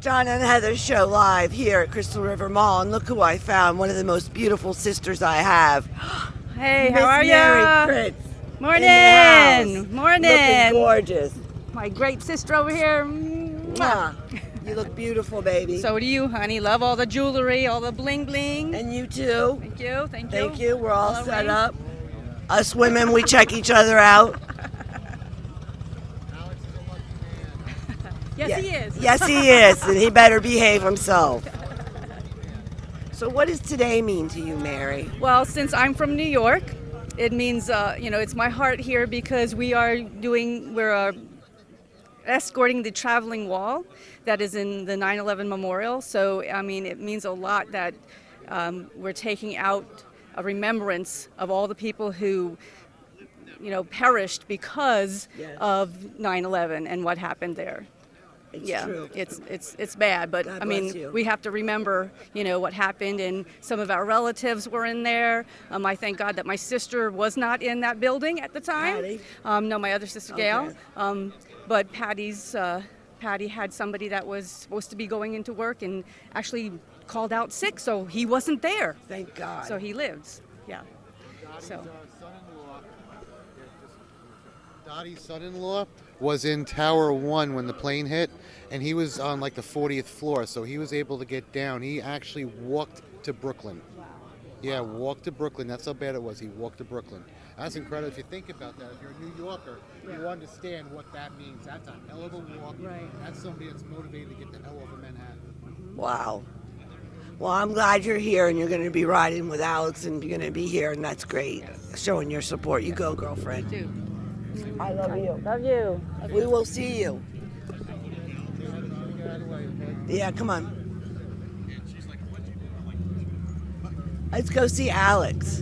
John and Heather show live here at Crystal River Mall, and look who I found, one of the most beautiful sisters I have. Hey, Miss how are Mary ya? Pritz Morning. in the house, Morning. looking gorgeous. My great sister over here. Mwah. Mwah. You look beautiful, baby. So do you, honey. Love all the jewelry, all the bling bling. And you too. Thank you. Thank you. We're all set rings. up. Us women, we check each other out. Yes, he is. Yes, he is, and he better behave himself. So what does today mean to you, Mary? Well, since I'm from New York, it means, it's my heart here because we're escorting the traveling wall that is in the 9/11 memorial. So, I mean, it means a lot that we're taking out a remembrance of all the people who, perished because Yes. of 9/11 and what happened there. It's true. It's bad, but God I bless mean, you. we have to remember, what happened, and some of our relatives were in there. I thank God that my sister was not in that building at the time. Patty? No, my other sister Gail. Okay. But Patty had somebody that was supposed to be going into work and actually called out sick, so he wasn't there. Thank God. So he lives. Yeah. So. Dottie's son-in-law was in Tower 1 when the plane hit, and he was on like the 40th floor, so he was able to get down. He actually walked to Brooklyn. Yeah, walked to Brooklyn. That's how bad it was. He walked to Brooklyn. That's incredible. If you think about that, if you're a New Yorker, you understand what that means. That's a hell of a walk. Right. That's somebody that's motivated to get the hell over Manhattan. Wow. Well, I'm glad you're here, and you're going to be riding with Alex, and you're going to be here, and that's great. Showing your support. You go, girlfriend. Dude. I love you. Love you. We will see you. Yeah, come on. Let's go see Alex.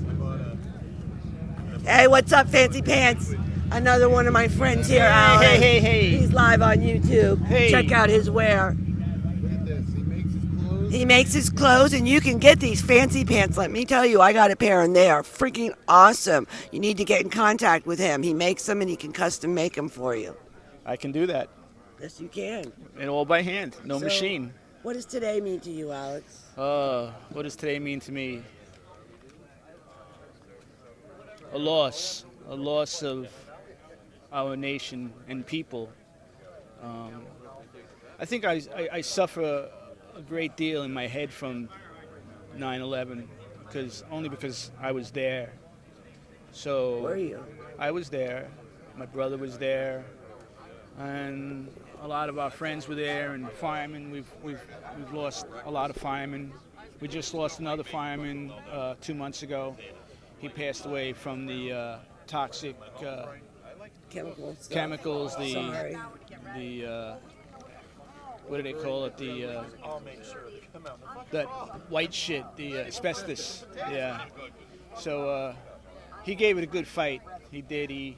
Hey, what's up, Fancy Pants? Another one of my friends here, Alex. Hey. He's live on YouTube. Hey. Check out his wear. Look at this. He makes his clothes. He makes his clothes, and you can get these fancy pants. Let me tell you, I got a pair, and they are freaking awesome. You need to get in contact with him. He makes them, and he can custom make them for you. I can do that. Yes, you can. And all by hand, no So, machine. What does today mean to you, Alex? What does today mean to me? A loss of our nation and people. I think I suffer a great deal in my head from 9/11 because I was there. So Were you? I was there. My brother was there, and a lot of our friends were there. And firemen, we've lost a lot of firemen. We just lost another fireman 2 months ago. He passed away from the toxic Chemicals. chemicals. Sorry. What do they call it? That white shit, the asbestos. Yeah. So he gave it a good fight. He did. He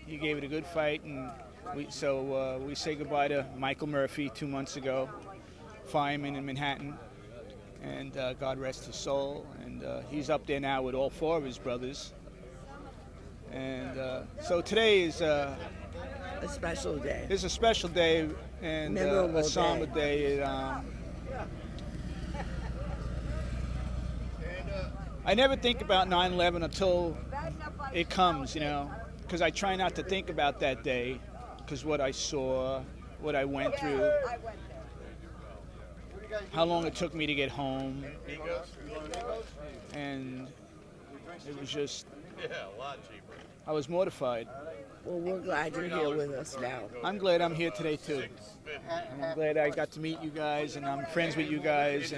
gave it a good fight, and we say goodbye to Michael Murphy 2 months ago, fireman in Manhattan, and God rest his soul. And he's up there now with all four of his brothers. And so today is A special day. a special day and Memorable a somber day. I never think about 9/11 until it comes, because I try not to think about that day, because what I saw, what I went through, how long it took me to get home, and it was just, I was mortified. Well, we're glad you're here with us now. I'm glad I'm here today too. I'm glad I got to meet you guys, and I'm friends with you guys.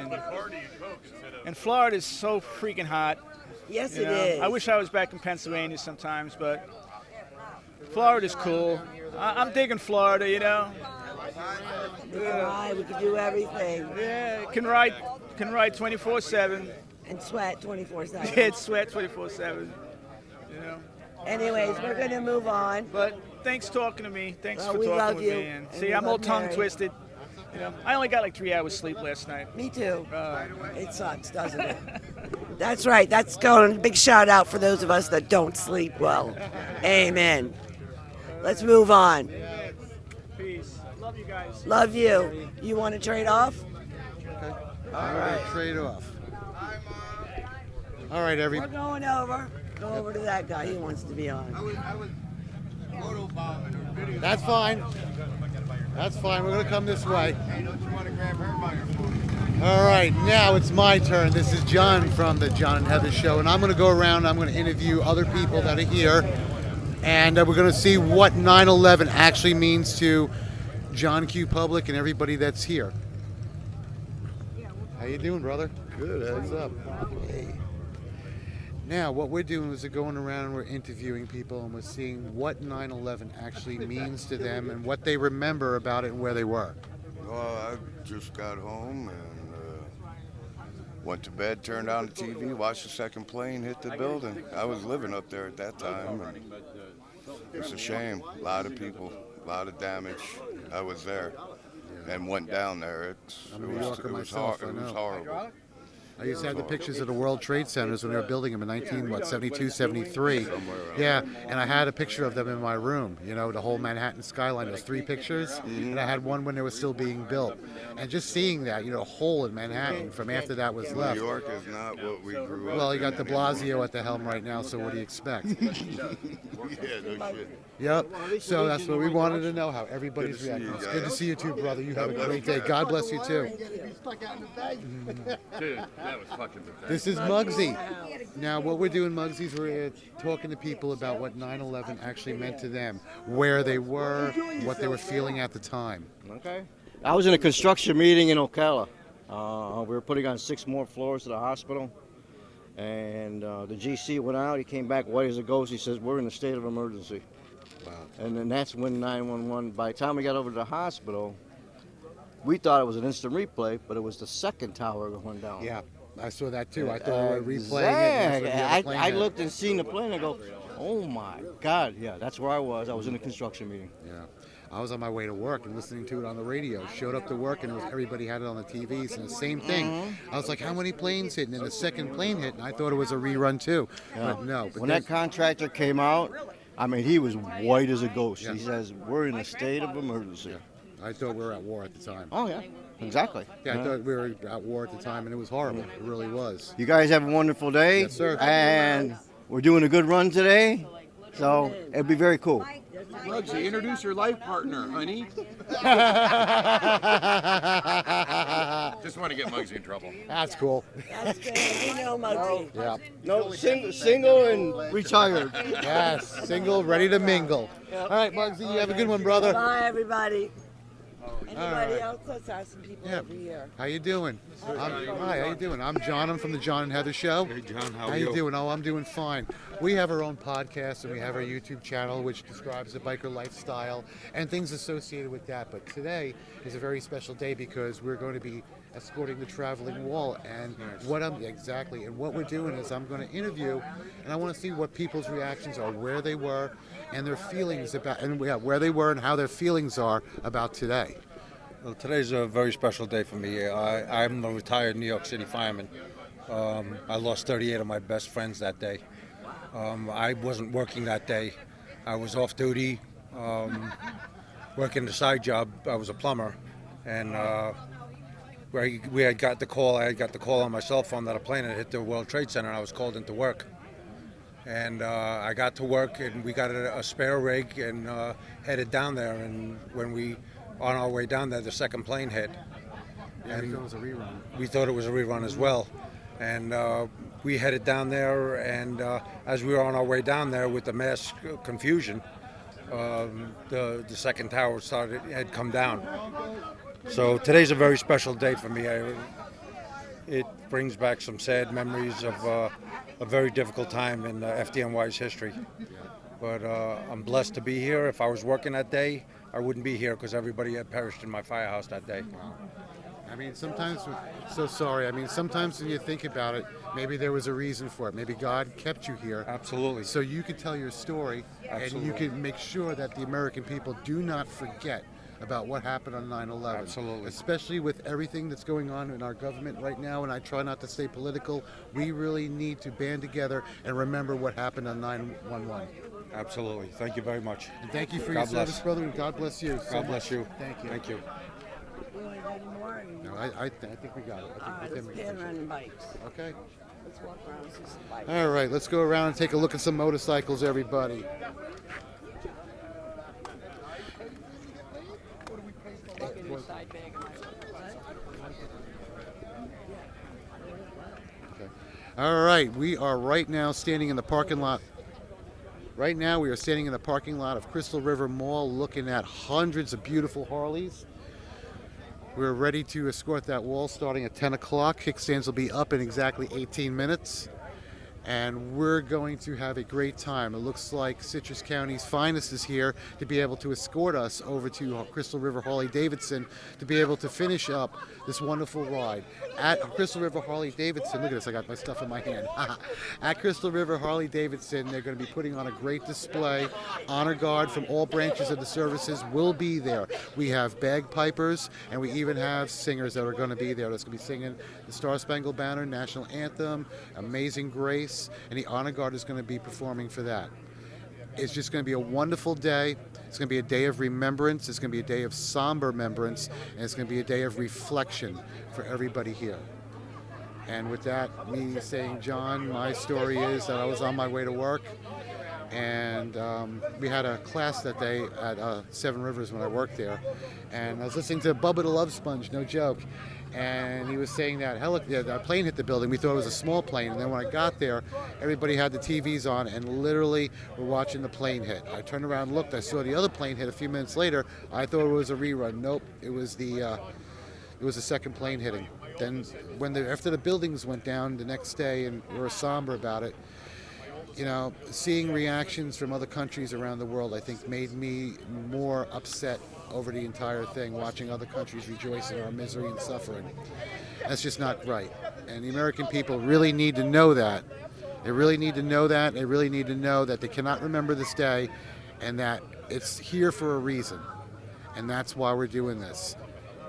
And Florida's so freaking hot. Yes, you it know? is. I wish I was back in Pennsylvania sometimes, but Florida's cool. I'm digging Florida, We can ride. We can do everything. Yeah, can ride 24/7. And sweat 24/7. It's sweat 24/7. Anyways, we're going to move on. But thanks talking to me. Thanks Well, for we talking love with you, me. And and see, we I'm all love tongue Mary. twisted. I only got like 3 hours sleep last night. Me too. Uh, It sucks, doesn't it? That's right. That's going. Big shout out for those of us that don't sleep well. Amen. Let's move on. Peace. Love you guys. Love you. You want to trade off? Okay. All right. Trade off. All right, We're going over. Go over to that guy. He wants to be on. That's fine. That's fine. We're going to come this way. All right, now it's my turn. This is John from the John and Heather Show, and I'm going to go around. I'm going to interview other people that are here, and we're going to see what 9/11 actually means to John Q. Public and everybody that's here. How you doing, brother? Good. What's up? Hey. Now, what we're doing is we're going around and we're interviewing people, and we're seeing what 9/11 actually means to them and what they remember about it and where they were. Well, I just got home and went to bed, turned on the TV, watched the second plane hit the building. I was living up there at that time, and it's a shame. A lot of people, a lot of damage. I was there and went down there. It was horrible. I used to have the pictures of the World Trade Centers when they were building them in 72, 73. Yeah, and I had a picture of them in my room, you know, the whole Manhattan skyline. Those 3 pictures, and I had one when they were still being built. And just seeing that, you know, a hole in Manhattan from after that was left. New York is not what we grew up. Well, you got de Blasio at the helm right now, so what do you expect? Yeah, no shit. Yep. So that's what we wanted to know, how everybody's reacting. It's good to see you too, brother. You have a great day. God bless you too. Dude, that was fucking pathetic. This is Muggsy. Now, what we're doing, Muggsy, is we're talking to people about what 9/11 actually meant to them, where they were, what they were feeling at the time. Okay. I was in a construction meeting in Ocala. We were putting on 6 more floors to the hospital. And the GC went out. He came back white as a ghost. He says, "We're in a state of emergency." Wow. And then that's when 911, by the time we got over to the hospital, we thought it was an instant replay, but it was the second tower going down. Yeah, I saw that too. I thought we were replaying it. I looked and seen the plane and go, oh my God. Yeah, that's where I was. I was in a construction meeting. Yeah. I was on my way to work and listening to it on the radio. Showed up to work and everybody had it on the TVs and the same thing. I was like, how many planes hit? And then the second plane hit, and I thought it was a rerun too. Yeah. But no. But when that contractor came out, I mean, he was white as a ghost. Yeah. He says, we're in a state of emergency. Yeah. I thought we were at war at the time. Oh, yeah. Exactly. Yeah, I thought we were at war at the time, and it was horrible. It really was. You guys have a wonderful day. Yes, sir. And we're doing a good run today, so it'll be very cool. Muggsy, introduce your life partner, honey. Just want to get Muggsy in trouble. That's cool. That's good. We know Muggsy. Yeah. No, single and retired. Yes, single, ready to mingle. All right, Muggsy, you have a good one, brother. Bye, everybody. Anybody right. else? Let's ask some people Yeah. over here. How you doing? Hi, how you doing? I'm John. I'm from the John and Heather Show. Hey, John, How you doing? Oh, I'm doing fine. We have our own podcast and we have our YouTube channel which describes the biker lifestyle and things associated with that. But today is a very special day because we're going to be escorting the traveling wall. And what we're doing is I'm going to interview and I want to see what people's reactions are, where they were, and their feelings about, and where they were and how their feelings are about today. Well, today's a very special day for me. I'm a retired New York City fireman. I lost 38 of my best friends that day. I wasn't working that day. I was off duty, working a side job. I was a plumber, and we had got the call. I had got the call on my cell phone that a plane had hit the World Trade Center, and I was called into work. And I got to work, and we got a spare rig and headed down there. And when we on our way down there, the second plane hit. Yeah, and we thought it was a rerun. We thought it was a rerun as well. And we headed down there, and as we were on our way down there with the mass confusion, the second tower had come down. So today's a very special day for me. It brings back some sad memories of a very difficult time in FDNY's history. But I'm blessed to be here. If I was working that day, I wouldn't be here because everybody had perished in my firehouse that day. I mean, sometimes when you think about it, maybe there was a reason for it. Maybe God kept you here. Absolutely. So you could tell your story, Absolutely. and you could make sure that the American people do not forget about what happened on 9/11. Absolutely. Especially with everything that's going on in our government right now, and I try not to stay political, we really need to band together and remember what happened on 9/11. Absolutely. Thank you very much. And thank you for God your service, bless. brother, and God bless you. God bless you. Thank you. Thank you. No, I think we got it. I think Let's we pan around the bikes. Okay. Let's walk around and see some bikes. All right, let's go around and take a look at some motorcycles, everybody. Okay. All right, we are right now standing in the parking lot. Right now, we are standing in the parking lot of Crystal River Mall looking at hundreds of beautiful Harleys. We're ready to escort that wall starting at 10 o'clock. Kickstands will be up in exactly 18 minutes. And we're going to have a great time. It looks like Citrus County's finest is here to be able to escort us over to Crystal River Harley Davidson to be able to finish up this wonderful ride. At Crystal River Harley Davidson, look at this, I got my stuff in my hand. At Crystal River Harley Davidson, they're going to be putting on a great display. Honor Guard from all branches of the services will be there. We have bagpipers, and we even have singers that are going to be there. That's going to be singing the Star Spangled Banner, National Anthem, Amazing Grace, and the Honor Guard is going to be performing for that. It's just going to be a wonderful day. It's going to be a day of remembrance. It's going to be a day of somber remembrance, and it's going to be a day of reflection for everybody here. And with that, me saying, John, my story is that I was on my way to work, and we had a class that day at Seven Rivers when I worked there, and I was listening to Bubba the Love Sponge, no joke. And he was saying that that plane hit the building. We thought it was a small plane, and then when I got there, everybody had the TVs on, and literally were watching the plane hit. I turned around and looked. I saw the other plane hit a few minutes later. I thought it was a rerun. Nope, it was the second plane hitting. Then after the buildings went down the next day, and we were somber about it, you know, seeing reactions from other countries around the world, I think, made me more upset over the entire thing, watching other countries rejoice in our misery and suffering. That's just not right. And the American people really need to know that. They really need to know that. They really need to know that they cannot remember this day and that it's here for a reason. And that's why we're doing this.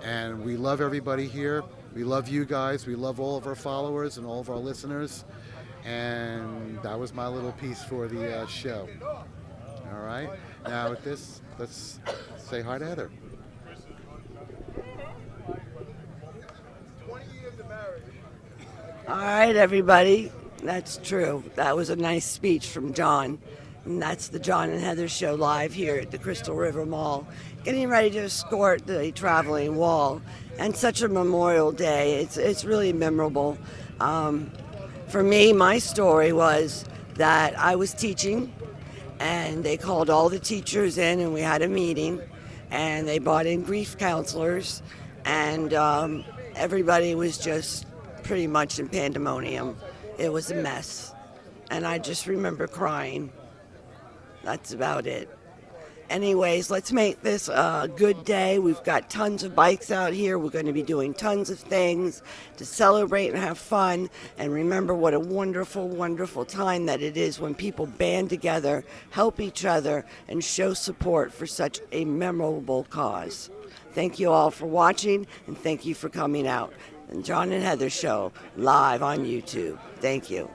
And we love everybody here. We love you guys. We love all of our followers and all of our listeners. And that was my little piece for the show. All right. Now with this, let's say hi to Heather. All right, everybody. That's true. That was a nice speech from John. And that's the John and Heather Show live here at the Crystal River Mall. Getting ready to escort the traveling wall. And such a Memorial Day. It's really memorable. For me, my story was that I was teaching, and they called all the teachers in, and we had a meeting, and they brought in grief counselors, and everybody was just pretty much in pandemonium. It was a mess, and I just remember crying. That's about it. Anyways, let's make this a good day. We've got tons of bikes out here. We're going to be doing tons of things to celebrate and have fun. And remember what a wonderful, wonderful time that it is when people band together, help each other, and show support for such a memorable cause. Thank you all for watching, and thank you for coming out. And John and Heather Show, live on YouTube. Thank you.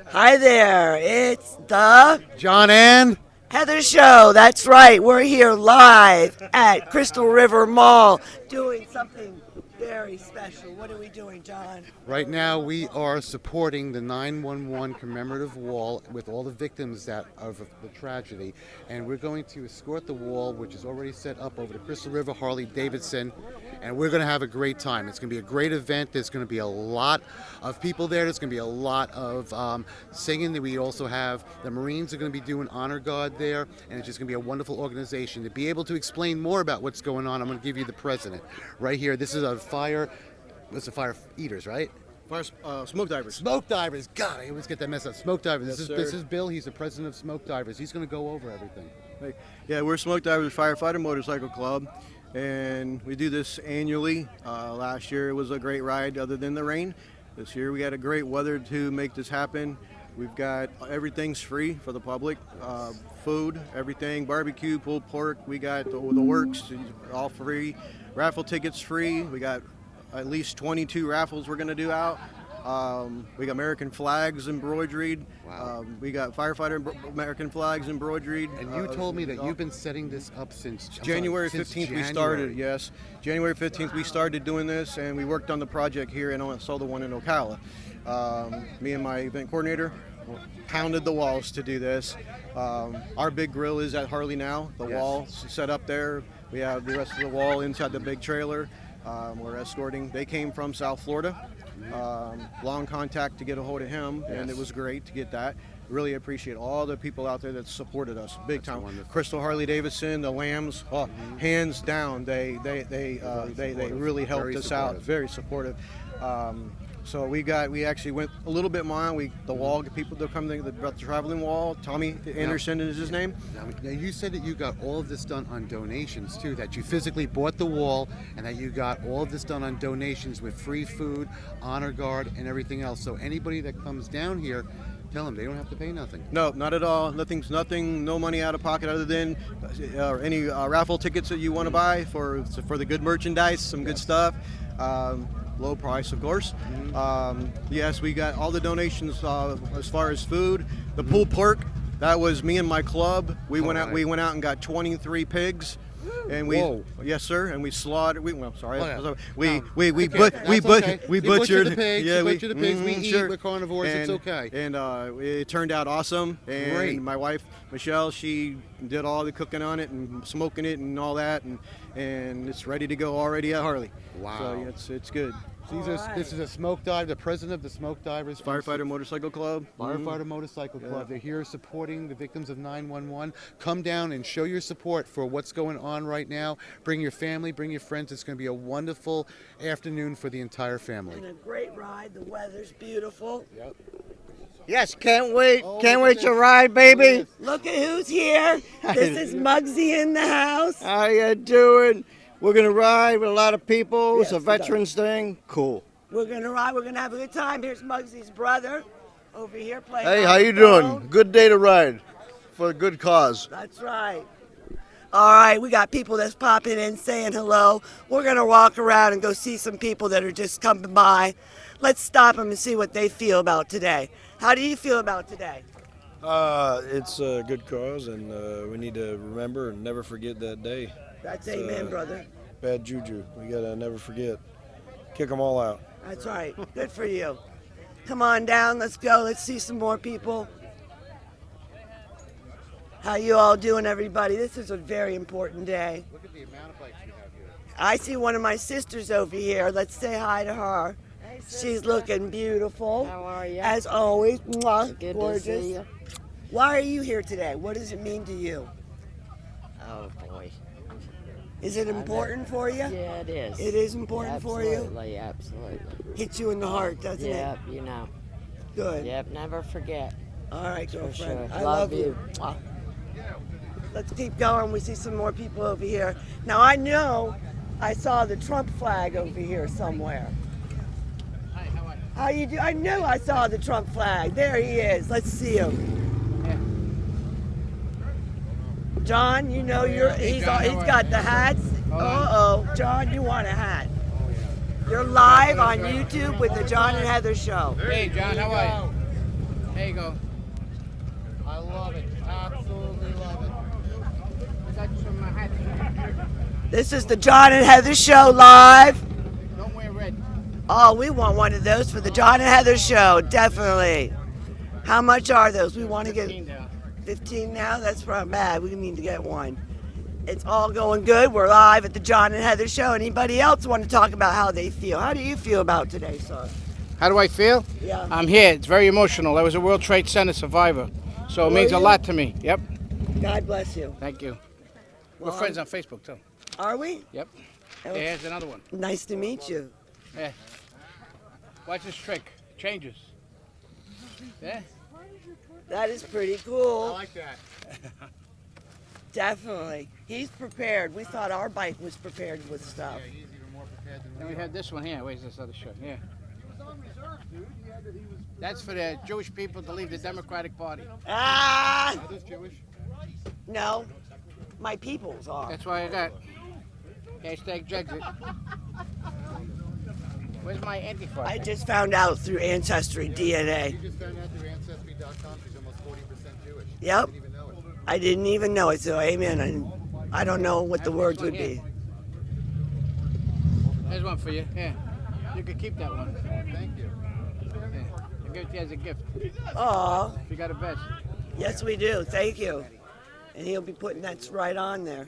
Hi there, it's the John and Heather Show. That's right, we're here live at Crystal River Mall doing something very special. What are we doing, John? right now we are supporting the 911 commemorative wall with all the victims of the tragedy, and we're going to escort the wall, which is already set up, over to Crystal River Harley Davidson, and we're going to have a great time. It's going to be a great event. There's going to be a lot of people there. There's going to be a lot of singing. We also have the Marines are going to be doing honor guard there, and it's just going to be a wonderful organization. To be able to explain more about what's going on, I'm going to give you the president right here. This is a fire eaters, right? Smoke divers. Smoke divers. God, I always get that messed up. Smoke divers. Yes, This sir. is Bill. He's the president of Smoke Divers. He's going to go over everything. Yeah, we're Smoke Divers Firefighter Motorcycle Club, and we do this annually. Last year it was a great ride other than the rain. This year we had a great weather to make this happen. We've got everything's free for the public. Food, everything, barbecue, pulled pork. We got the works, all free. Raffle tickets free. We got at least 22 raffles we're going to do out. We got American flags embroidered. Wow. We got firefighter American flags embroidered. And you told me that you've been setting this up since January since 15th we January. started, yes. January 15th we started doing this, and we worked on the project here, and I saw the one in Ocala. Me and my event coordinator pounded the walls to do this. Our big grill is at Harley now. The wall set up there. We have the rest of the wall inside the big trailer. We're escorting. They came from South Florida. Long contact to get a hold of him, and it was great to get that. Really appreciate all the people out there that supported us big time. Wonderful. Crystal Harley Davidson, the Lambs, hands down, they really helped Very us out. supportive. Very supportive. So we actually went a little bit more. The wall, people that come about the traveling wall. Tommy Anderson is his name. Now you said that you got all of this done on donations too, that you physically bought the wall and that you got all of this done on donations with free food, honor guard, and everything else. So anybody that comes down here, tell them they don't have to pay nothing. No, not at all. Nothing, no money out of pocket other than any raffle tickets that you want to buy for the good merchandise, some good stuff. Low price, of course. Yes, we got all the donations as far as food. The pulled pork, that was me and my club. We went out and got 23 pigs. And yes, sir. And we slaughtered. We butchered. You butcher the pigs. Yeah, you butcher the pigs. We eat. sure. We're carnivores. It's okay. And it turned out awesome. And Great. my wife Michelle, she did all the cooking on it and smoking it and all that, and it's ready to go already at Harley. Wow. So it's good. This is a smoke dive. The president of the Smoke Divers Firefighter Motorcycle Club. Firefighter Motorcycle Club. They're here supporting the victims of 9/11. Come down and show your support for what's going on right now. Bring your family, bring your friends. It's going to be a wonderful afternoon for the entire family. And a great ride. The weather's beautiful. Yep. Yes, can't wait. Oh, Can't look wait at to this. ride, baby. Look at who's here. This is Muggsy in the house. How you doing? We're going to ride with a lot of people. It's a Yes, veterans thing. Cool. We're going to ride. We're going to have a good time. Here's Muggsy's brother over here playing. Hey, on how the you doing? phone. Good day to ride for a good cause. That's right. All right, we got people that's popping in saying hello. We're going to walk around and go see some people that are just coming by. Let's stop them and see what they feel about today. How do you feel about today? It's a good cause, and we need to remember and never forget that day. That's amen, brother. Bad juju. We gotta never forget. Kick them all out. That's right. Good for you. Come on down. Let's go. Let's see some more people. How you all doing, everybody? This is a very important day. Look at the amount of bikes you have here. I see one of my sisters over here. Let's say hi to her. Hey, She's looking beautiful. How are you? As always. Mwah, Good gorgeous. to see you. Why are you here today? What does it mean to you? Oh boy. Is it important for you? Yeah, it is. It is important for you? Absolutely, absolutely. Hits you in the heart, doesn't Yep, you know. it? Good. Yep, never forget. All right, For girlfriend. sure. I love you. Mwah. Let's keep going. We see some more people over here. Now, I know I saw the Trump flag over here somewhere. Hi, how are you? How you do? I knew I saw the Trump flag. There he is. Let's see him. John, you know he's got the hats. John, you want a hat? You're live on YouTube with the John and Heather Show. Hey, John, how are you? There you go. I love it. Absolutely love it. I got some hats. This is the John and Heather Show live. Don't wear red. Oh, we want one of those for the John and Heather Show, definitely. How much are those? We want to get 15 now? That's not bad. We need to get one. It's all going good. We're live at the John and Heather Show. Anybody else want to talk about how they feel? How do you feel about today, sir? How do I feel? Yeah. I'm here. It's very emotional. I was a World Trade Center survivor, so it Were means a you? lot to me. Yep. God bless you. Thank you. Well, We're friends on Facebook too. Are we? Yep. Oh, Here's another one. Nice to meet you. Yeah. Watch this trick. Changes. Yeah. That is pretty cool. I like that. Definitely. He's prepared. We thought our bike was prepared with stuff. Yeah, he's even more prepared than Then we we are. have this one here. Where's this other shirt? Yeah. That's for the Jewish people to leave the Democratic Party. Ah! Are those Jewish? No. My peoples are. That's why I got hashtag Jexit. Where's my anti-fart? I just found out through Ancestry DNA. You just found out through Ancestry.com she's almost 40% Jewish. Yep. Didn't even know it. I didn't even know it, so amen. I don't know what the words would be. There's one for you. Yeah. You can keep that one. Thank you. Yeah. I'll give it to you as a gift. Aw, You got a vest. yes we do. Thank you. And he'll be putting that right on there.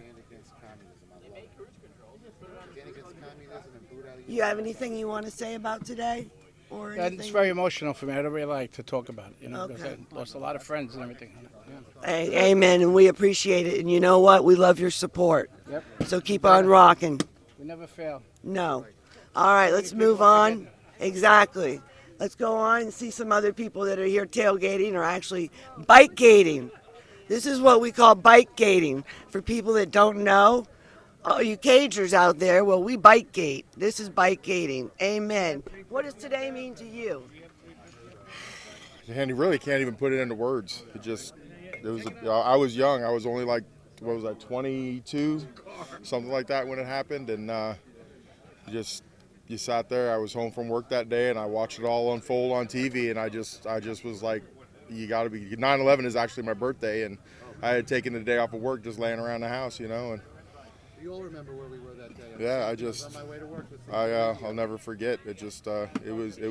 You have anything you want to say about today? Or anything? It's very emotional for me. I don't really like to talk about it, you know, because Okay. I lost a lot of friends and everything. Yeah. Amen, and we appreciate it. And you know what? We love your support. Yep. So keep on rocking. We never fail. No. All right, let's move on. Exactly. Let's go on and see some other people that are here tailgating or actually bike gating. This is what we call bike gating. For people that don't know, oh, you cagers out there, well, we bike gate. This is bike gating. Amen. What does today mean to you? And you really can't even put it into words. I was young. I was only like, 22, something like that when it happened. And you sat there. I was home from work that day and I watched it all unfold on TV. And I just was like, you got to be, 9/11 is actually my birthday. And I had taken the day off of work just laying around the house, you know. And You all remember where we were that day. yeah, I was on my way to work with I'll never forget. It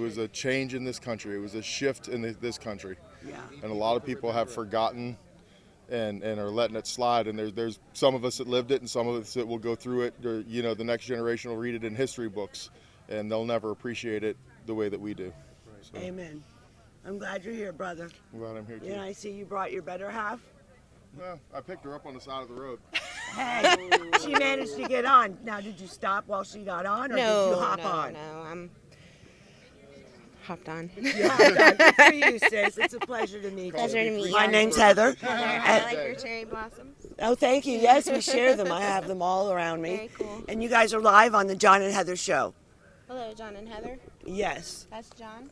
was a change in this country. It was a shift in this country. Yeah. And a lot of people have forgotten and are letting it slide. And there's some of us that lived it and some of us that will go through it. Or, you know, the next generation will read it in history books and they'll never appreciate it the way that we do. So, Amen. I'm glad you're here, brother. I'm glad I'm here too. Yeah, I see you brought your better half. Well, I picked her up on the side of the road. Hey, she managed to get on. Now, did you stop while she got on, or did you hop on? No, I'm hopped on. You hopped on. Good for you, sis. It's a pleasure to meet you. Pleasure to meet you. My name's Heather. I like your cherry blossoms. Oh, thank you. Yes, we share them. I have them all around me. Very cool. And you guys are live on the John and Heather show. Hello, John and Heather. Yes. That's John.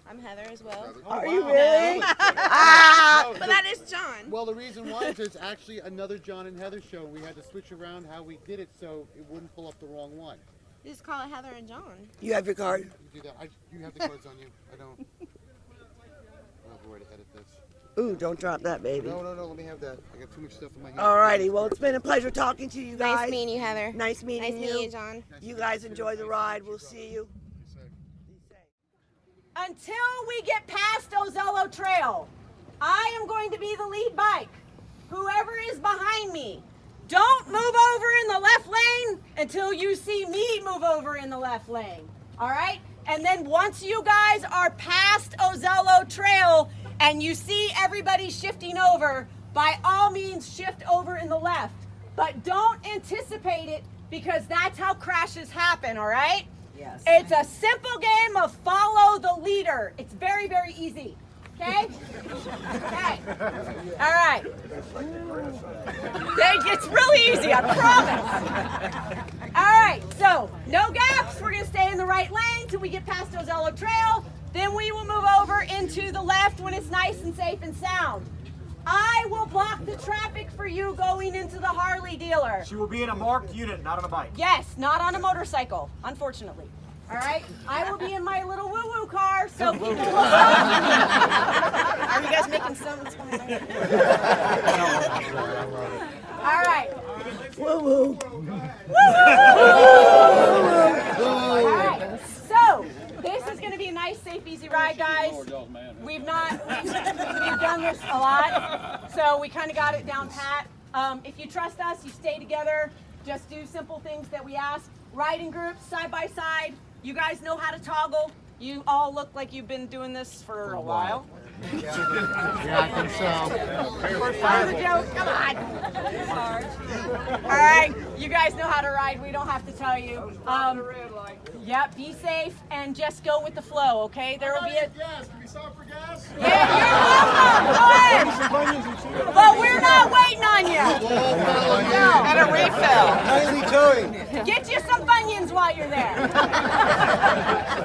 I'm Heather as well. Are you really? But that is John. Well, the reason why is there's actually another John and Heather show. We had to switch around how we did it so it wouldn't pull up the wrong one. You just call it Heather and John. You have your card? You do that. You have the cards on you. I don't. I don't have a way to edit this. Ooh, don't drop that, baby. No. Let me have that. I got too much stuff in my hand. All righty. Well, it's been a pleasure talking to you guys. Nice meeting you, Heather. Nice meeting you. Nice meeting you, John. You guys enjoy the ride. We'll see you. Until we get past Ozello Trail, I am going to be the lead bike. Whoever is behind me, don't move over in the left lane until you see me move over in the left lane. All right? And then once you guys are past Ozello Trail and you see everybody shifting over, by all means shift over in the left. But don't anticipate it because that's how crashes happen, all right? Yes. It's a simple game of follow the leader. It's very, very easy. Okay? Okay. All right. It's really easy, I promise. All right, so no gaps. We're going to stay in the right lane till we get past Ozello Trail. Then we will move over into the left when it's nice and safe and sound. I will block the traffic for you going into the Harley dealer. She will be in a marked unit, not on a bike. Yes, not on a motorcycle, unfortunately. All right? I will be in my little woo-woo car, so people will Are you guys making sounds? All right. Woo-woo. All right. So, this is going to be a nice, safe, easy ride, guys. We've done this a lot, so we kind of got it down pat. If you trust us, you stay together. Just do simple things that we ask. Ride in groups, side by side. You guys know how to toggle. You all look like you've been doing this for a while. Yeah, I think so. That was a joke. Come on. All right, you guys know how to ride. We don't have to tell you. Yep, be safe and just go with the flow, okay? There will be a... Gas. Can we stop for gas? Yeah, you're welcome. Go ahead. But we're not waiting on you. No. And a refill. Get you some Funyuns while you're there.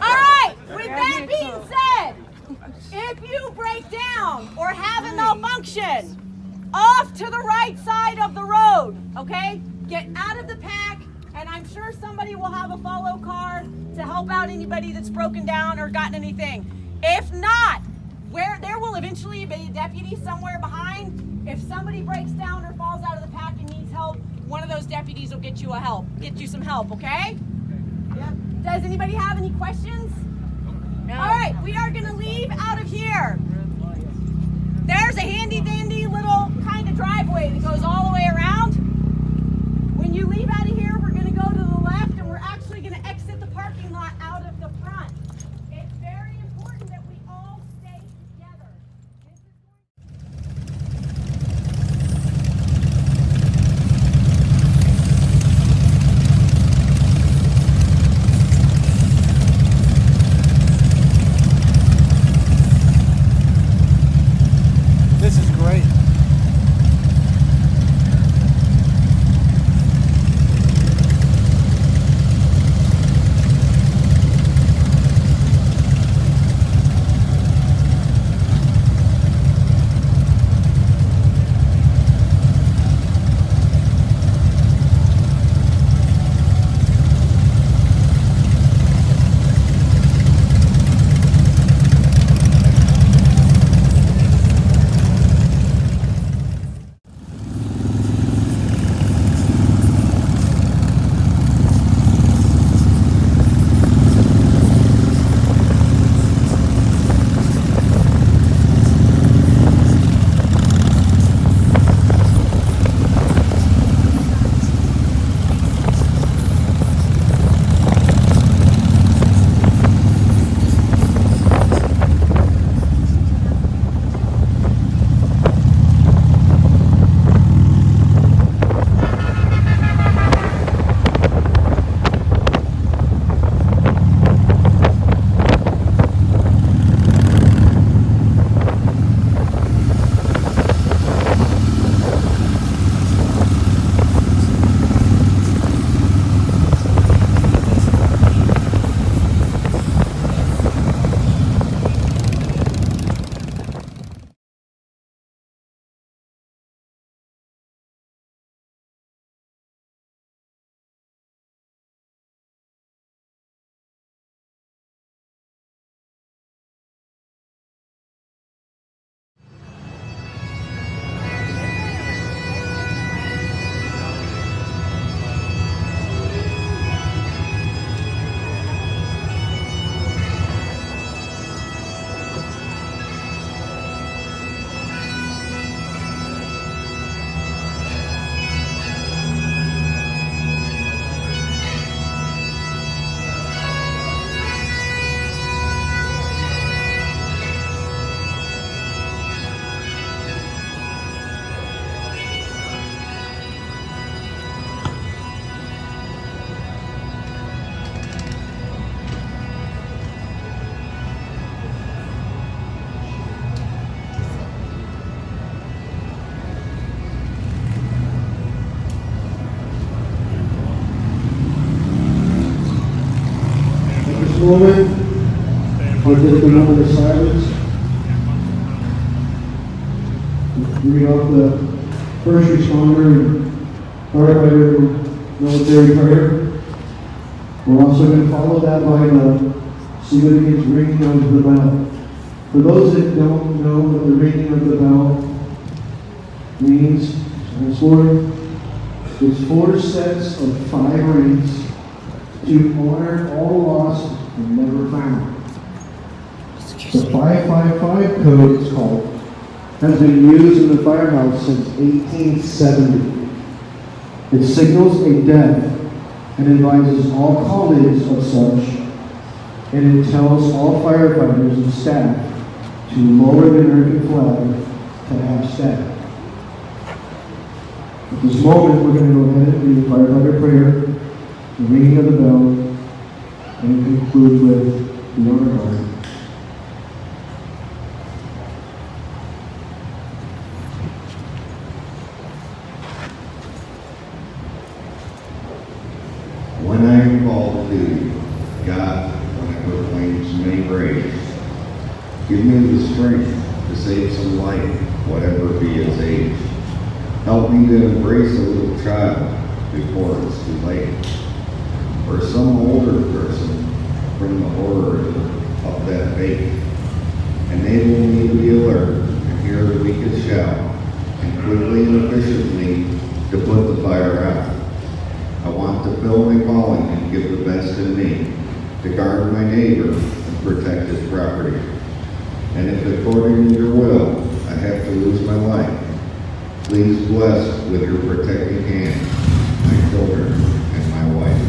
All right, with that being said, if you break down or have a malfunction, off to the right side of the road, okay? Get out of the pack, and I'm sure somebody everybody will have a follow car to help out anybody that's broken down or gotten anything. If not, there will eventually be a deputy somewhere behind. If somebody breaks down or falls out of the pack and needs help, one of those deputies will get you some help, okay? Yep. Does anybody have any questions? No. All right, we are gonna leave out of here. There's a handy dandy little kind of driveway that goes all the way around. When you leave out of here, we're gonna go to the left and we're actually gonna exit the parking lot out of the front. It's very important that we all stay together. This is great. Moment, we'll take a moment of silence. Read off the first responder and firefighter military prayer. We're also going to follow that by the significant ringing of the bell. For those that don't know what the ringing of the bell means, it's 4 sets of 5 rings to honor all lost and never found. The 555 code, it's called, has been used in the firehouse since 1870. It signals a death and advises all colleagues of such, and it tells all firefighters and staff to lower the American flag to half staff. At this moment, we're going to go ahead and do the firefighter prayer, the ringing of the bell, and conclude with the honor guard. When I am called to duty, God, when I proclaim so many graves, give me the strength to save some life, whatever be its age. Help me to embrace a little child before it's too late. or some older person bring the horror of that faith. Enable me to be alert and hear the wicked shout, and quickly and efficiently to put the fire out. I want to fill my calling and give the best in me, to guard my neighbor and protect his property. And if according to your will, I have to lose my life, please bless with your protecting hand my children and my wife.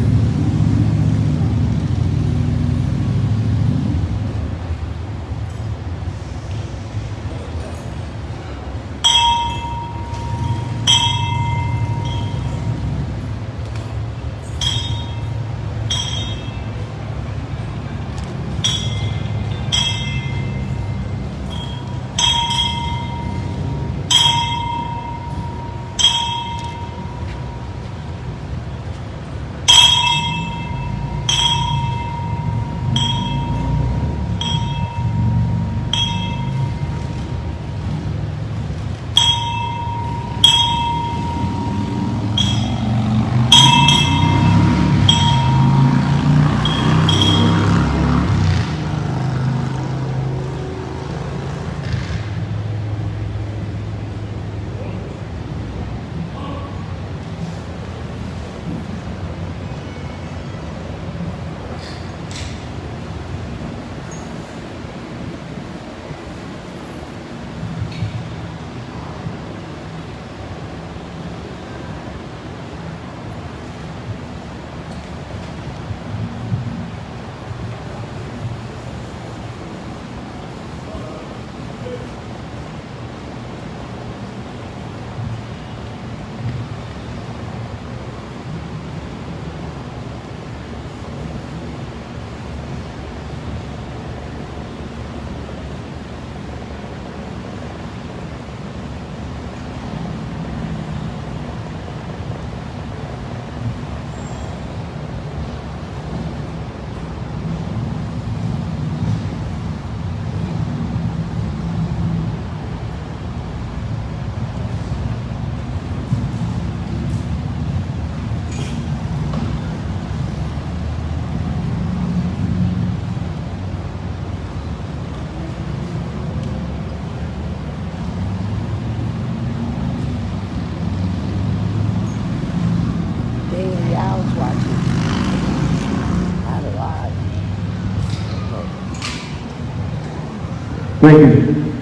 Thank you.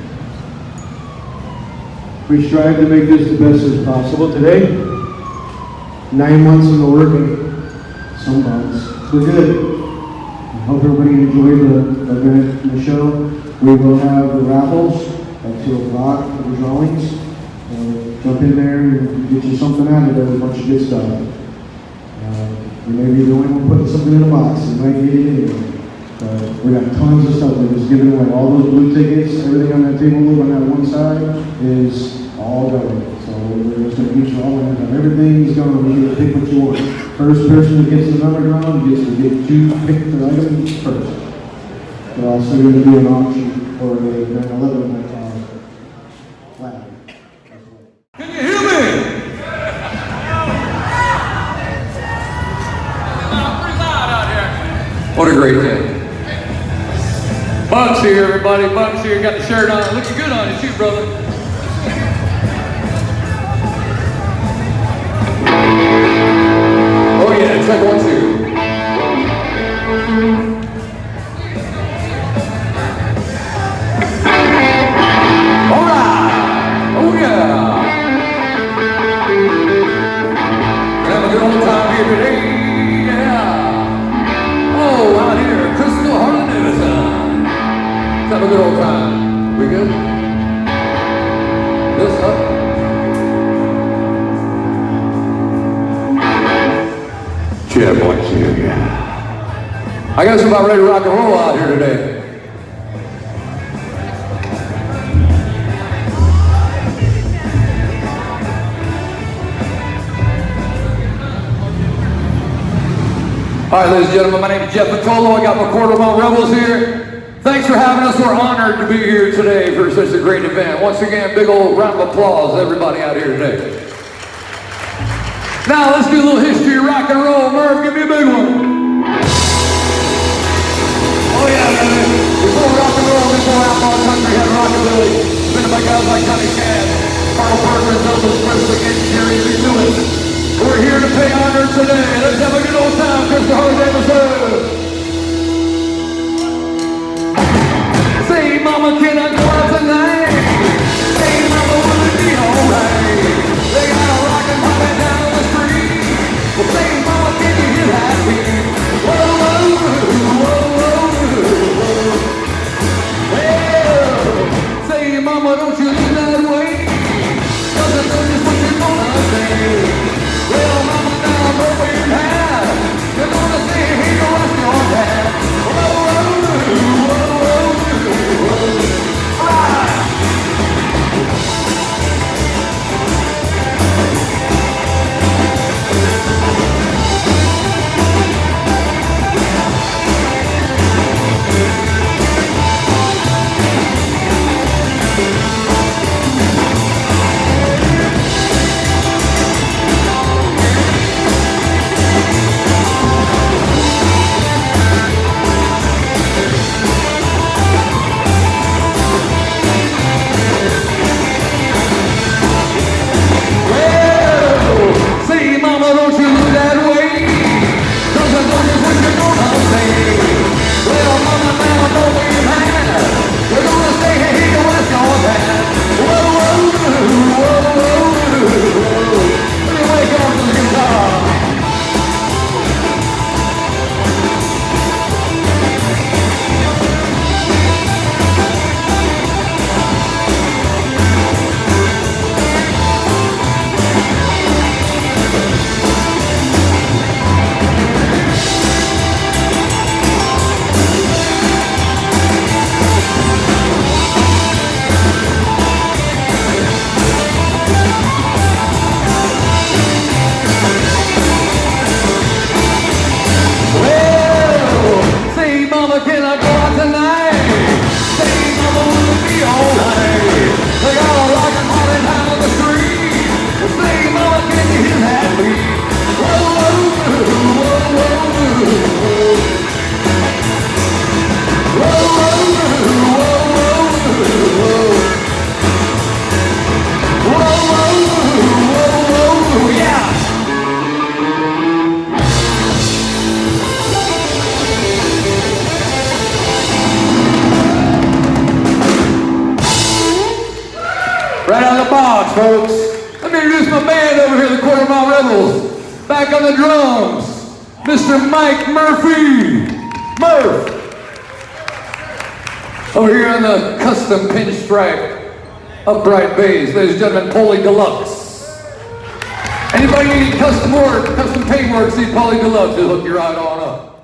We strive to make this the best as possible today. 9 months in the working, some months. We're good. I hope everybody enjoyed the event and the show. We will have the raffles at 2 o'clock for the drawings. Jump in there and get you something out of there, a bunch of good stuff. We may be the only one putting something in a box. It might get it anyway. We got tons of stuff. We're just giving away all those blue tickets. Everything on that table on that one side is all going. So we're just going to get you all in. Everything's going. You get to pick what you want. First person that gets the number drawn gets to get you pick the item first. We're also going to do an auction for a 9/11 ladder. Can you hear me? Pretty loud out here. What a great day. Bugs here, everybody. Bugs here. Got the shirt on. Looking good on you, too, brother. Oh, yeah. Check 1, 2. All right. Oh, yeah. We're having a good old time here today. Yeah. Oh, out here. Crystal, Harley, Davidson. Let's have a good old time. We good? This up? Yeah, boys, yeah. I guess we're about ready to rock and roll out here today. All right, ladies and gentlemen, my name is Jeff Patolo. I got my Quarter Mile Rebels here. Thanks for having us. We're honored to be here today for such a great event. Once again, big old round of applause, everybody out here today. Now let's do a little history of rock and roll. Merv, give me a big one. folks. Let me introduce my band over here, the Quarter Mile Rebels. Back on the drums, Mr. Mike Murphy. Murph. Over here on the custom pinstripe upright bass, ladies and gentlemen, Paulie Deluxe. Anybody need custom work, custom paint work, see Paulie Deluxe, he'll hook you right on up.